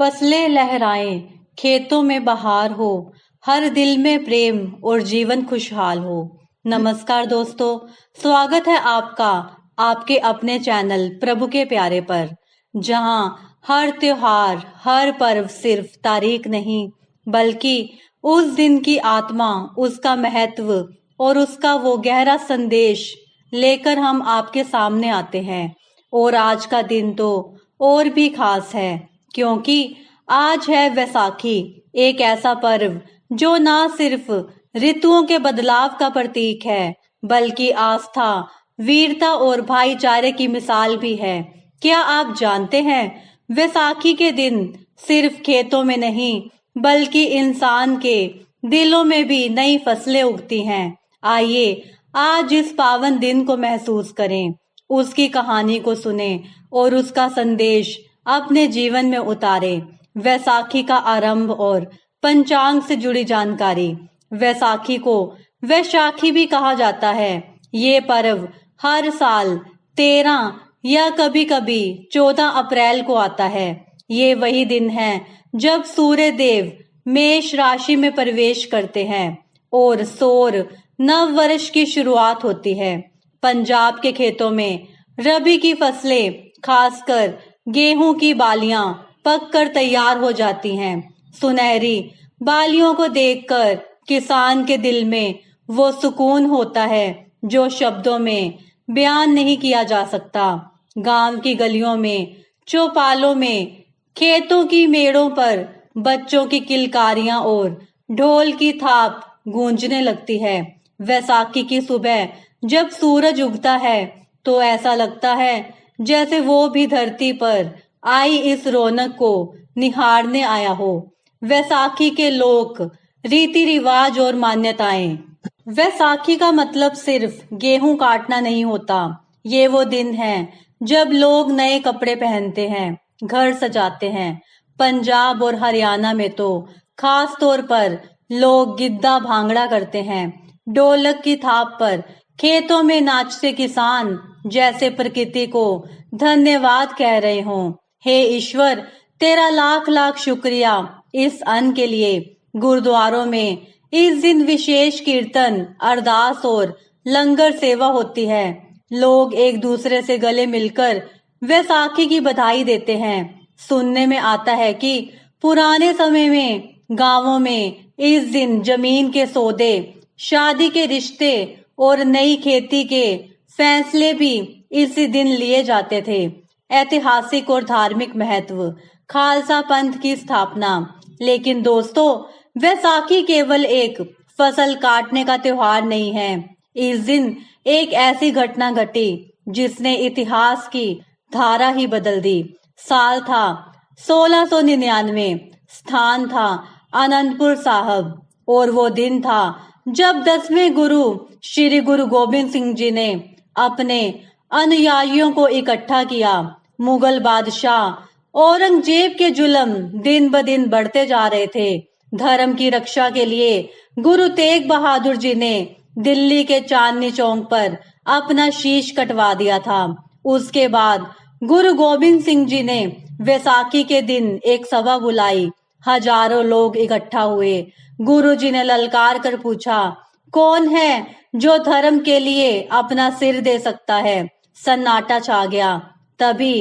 फसलें लहराएं, खेतों में बहार हो, हर दिल में प्रेम और जीवन खुशहाल हो। नमस्कार दोस्तों, स्वागत है आपका आपके अपने चैनल प्रभु के प्यारे पर, जहां हर त्योहार, हर पर्व सिर्फ तारीख नहीं, बल्कि उस दिन की आत्मा, उसका महत्व और उसका वो गहरा संदेश लेकर हम आपके सामने आते हैं। और आज का दिन तो और भी खास है, क्योंकि आज है वैसाखी, एक ऐसा पर्व जो ना सिर्फ ऋतुओं के बदलाव का प्रतीक है, बल्कि आस्था, वीरता और भाईचारे की मिसाल भी है। क्या आप जानते हैं, वैसाखी के दिन सिर्फ खेतों में नहीं, बल्कि इंसान के दिलों में भी नई फसलें उगती हैं। आइए आज इस पावन दिन को महसूस करें, उसकी कहानी को सुने और उसका संदेश अपने जीवन में उतारे। वैसाखी का आरंभ और पंचांग से जुड़ी जानकारी। वैसाखी को वैशाखी भी कहा जाता है। ये पर्व हर साल 13 या कभी कभी 14 अप्रैल को आता है। ये वही दिन है जब सूर्य देव मेष राशि में प्रवेश करते हैं और सौर नव वर्ष की शुरुआत होती है। पंजाब के खेतों में रबी की फसलें, खासकर गेहूं की बालियां पककर तैयार हो जाती हैं। सुनहरी बालियों को देखकर किसान के दिल में वो सुकून होता है जो शब्दों में बयान नहीं किया जा सकता। गांव की गलियों में, चौपालों में, खेतों की मेड़ों पर बच्चों की किलकारियां और ढोल की थाप गूंजने लगती है। वैसाखी की सुबह जब सूरज उगता है तो ऐसा लगता है जैसे वो भी धरती पर आई इस रौनक को निहारने आया हो। वैसाखी के लोक रीति रिवाज और मान्यताएं। वैसाखी का मतलब सिर्फ गेहूं काटना नहीं होता। ये वो दिन है जब लोग नए कपड़े पहनते हैं, घर सजाते हैं। पंजाब और हरियाणा में तो खास तौर पर लोग गिद्धा भांगड़ा करते हैं। ढोलक की थाप पर खेतों में नाचते किसान जैसे प्रकृति को धन्यवाद कह रहे हों। हे ईश्वर, तेरा लाख लाख शुक्रिया इस अन्न के लिए। गुरुद्वारों में इस दिन विशेष कीर्तन, अरदास और लंगर सेवा होती है। लोग एक दूसरे से गले मिलकर वैसाखी की बधाई देते हैं। सुनने में आता है कि पुराने समय में गांवों में इस दिन जमीन के सौदे, शादी के रिश्ते और नई खेती के फैसले भी इसी दिन लिए जाते थे। ऐतिहासिक और धार्मिक महत्व। खालसा पंथ की स्थापना। लेकिन दोस्तों, वैसाखी केवल एक फसल काटने का त्योहार नहीं है। इस दिन एक ऐसी घटना घटी जिसने इतिहास की धारा ही बदल दी। साल था 1699, स्थान था आनंदपुर साहब, और वो दिन था जब 10वें गुरु श्री गुरु गोबिंद सिंह जी ने अपने अनुयायियों को इकट्ठा किया। मुगल बादशाह औरंगजेब के जुल्म दिन ब दिन बढ़ते जा रहे थे। धर्म की रक्षा के लिए गुरु तेग बहादुर जी ने दिल्ली के चांदनी चौक पर अपना शीश कटवा दिया था। उसके बाद गुरु गोबिंद सिंह जी ने वैसाखी के दिन एक सभा बुलाई। हजारों लोग इकट्ठा हुए। गुरु जी ने ललकार कर पूछा, कौन है जो धर्म के लिए अपना सिर दे सकता है? सन्नाटा छा गया। तभी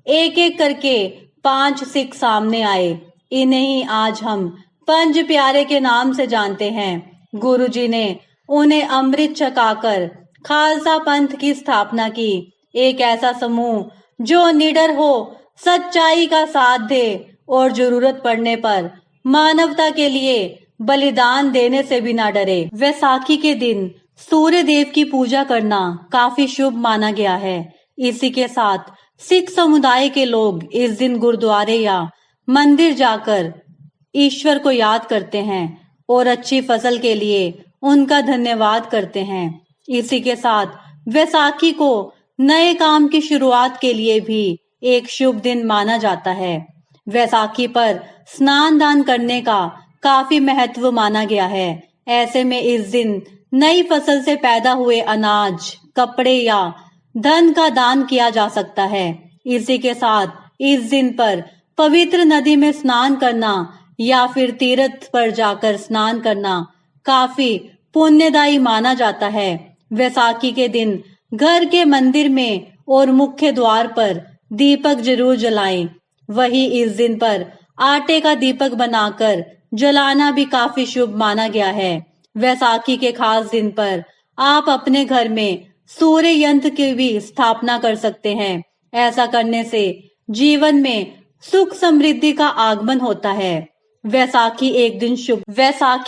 एक एक करके 5 सिख सामने आए। इन्हें ही आज हम पंज प्यारे के नाम से जानते हैं। गुरु जी ने उन्हें अमृत छकाकर खालसा पंथ की स्थापना की। एक ऐसा समूह जो निडर हो, सच्चाई का साथ दे और जरूरत पड़ने पर मानवता के लिए बलिदान देने से भी ना डरे। वैसाखी के दिन सूर्य देव की पूजा करना काफी शुभ माना गया है। इसी के साथ सिख समुदाय के लोग इस दिन गुरुद्वारे या मंदिर जाकर ईश्वर को याद करते हैं और अच्छी फसल के लिए उनका धन्यवाद करते हैं। इसी के साथ वैसाखी को नए काम की शुरुआत के लिए भी एक शुभ दिन माना जाता है। वैसाखी पर स्नान दान करने का काफी महत्व माना गया है। ऐसे में इस दिन नई फसल से पैदा हुए अनाज, कपड़े या धन का दान किया जा सकता है। इसी के साथ इस दिन पर पवित्र नदी में स्नान करना या फिर तीर्थ पर जाकर स्नान करना काफी पुण्यदायी माना जाता है। वैसाखी के दिन घर के मंदिर में और मुख्य द्वार पर दीपक जरूर जलाएं। वही इस दिन पर आटे का दीपक बनाकर जलाना भी काफी शुभ माना गया है। वैसाखी के खास दिन पर आप अपने घर में सूर्य यंत्र की भी स्थापना कर सकते हैं। ऐसा करने से जीवन में सुख समृद्धि का आगमन होता है। वैसाखी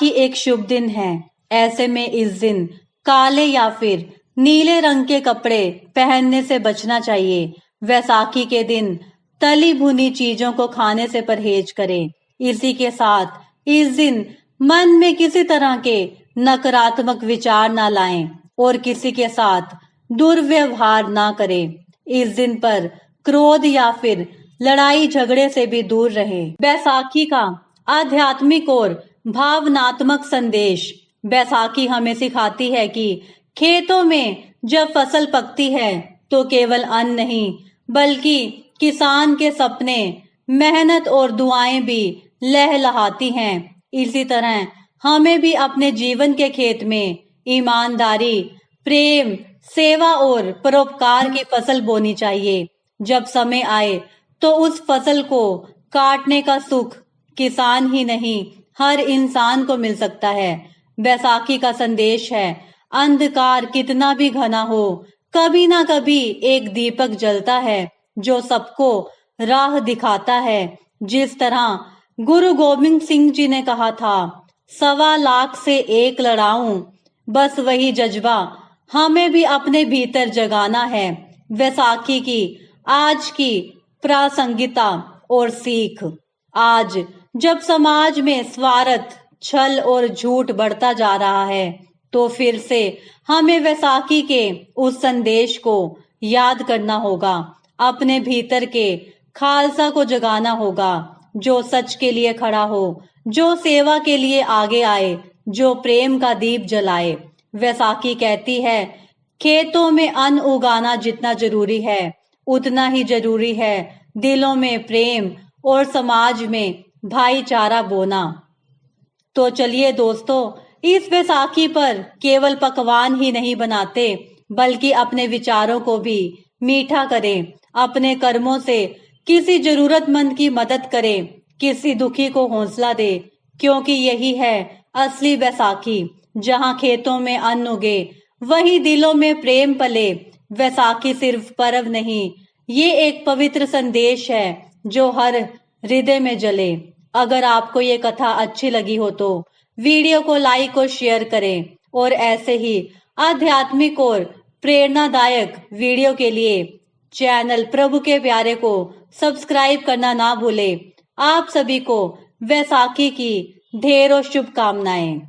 एक शुभ दिन है। ऐसे में इस दिन काले या फिर नीले रंग के कपड़े पहनने से बचना चाहिए। वैसाखी के दिन तली भुनी चीजों को खाने से परहेज करें। इसी के साथ इस दिन मन में किसी तरह के नकारात्मक विचार ना लाएं और किसी के साथ दुर्व्यवहार ना करें। इस दिन पर क्रोध या फिर लड़ाई झगड़े से भी दूर रहें। बैसाखी का आध्यात्मिक और भावनात्मक संदेश। बैसाखी हमें सिखाती है कि खेतों में जब फसल पकती है तो केवल अन्न नहीं बल्कि किसान के सपने, मेहनत और दुआएं भी लहलहाती हैं। इसी तरह हमें भी अपने जीवन के खेत में ईमानदारी, प्रेम, सेवा और परोपकार की फसल बोनी चाहिए। जब समय आए तो उस फसल को काटने का सुख किसान ही नहीं हर इंसान को मिल सकता है। बैसाखी का संदेश है, अंधकार कितना भी घना हो कभी ना कभी एक दीपक जलता है जो सबको राह दिखाता है। जिस तरह गुरु गोविंद सिंह जी ने कहा था, 1.25 से 1 लड़ाऊं, बस वही जज्बा हमें भी अपने भीतर जगाना है। वैसाखी की आज की प्रासंगिकता और सीख। आज जब समाज में स्वार्थ, छल और झूठ बढ़ता जा रहा है तो फिर से हमें वैसाखी के उस संदेश को याद करना होगा। अपने भीतर के खालसा को जगाना होगा जो सच के लिए खड़ा हो, जो सेवा के लिए आगे आए, जो प्रेम का दीप जलाए। वैसाखी कहती है, खेतों में अन्न उगाना जितना जरूरी है उतना ही जरूरी है दिलों में प्रेम और समाज में भाईचारा बोना। तो चलिए दोस्तों, इस वैसाखी पर केवल पकवान ही नहीं बनाते बल्कि अपने विचारों को भी मीठा करें। अपने कर्मों से किसी जरूरतमंद की मदद करें, किसी दुखी को हौसला दे, क्योंकि यही है असली बैसाखी। जहां खेतों में अन्न उगे वही दिलों में प्रेम पले। वैसाखी सिर्फ पर्व नहीं, ये एक पवित्र संदेश है जो हर हृदय में जले। अगर आपको ये कथा अच्छी लगी हो तो वीडियो को लाइक और शेयर करें और ऐसे ही आध्यात्मिक और प्रेरणादायक वीडियो के लिए चैनल प्रभु के प्यारे को सब्सक्राइब करना ना भूलें। आप सभी को वैसाखी की ढेरों शुभकामनाएं।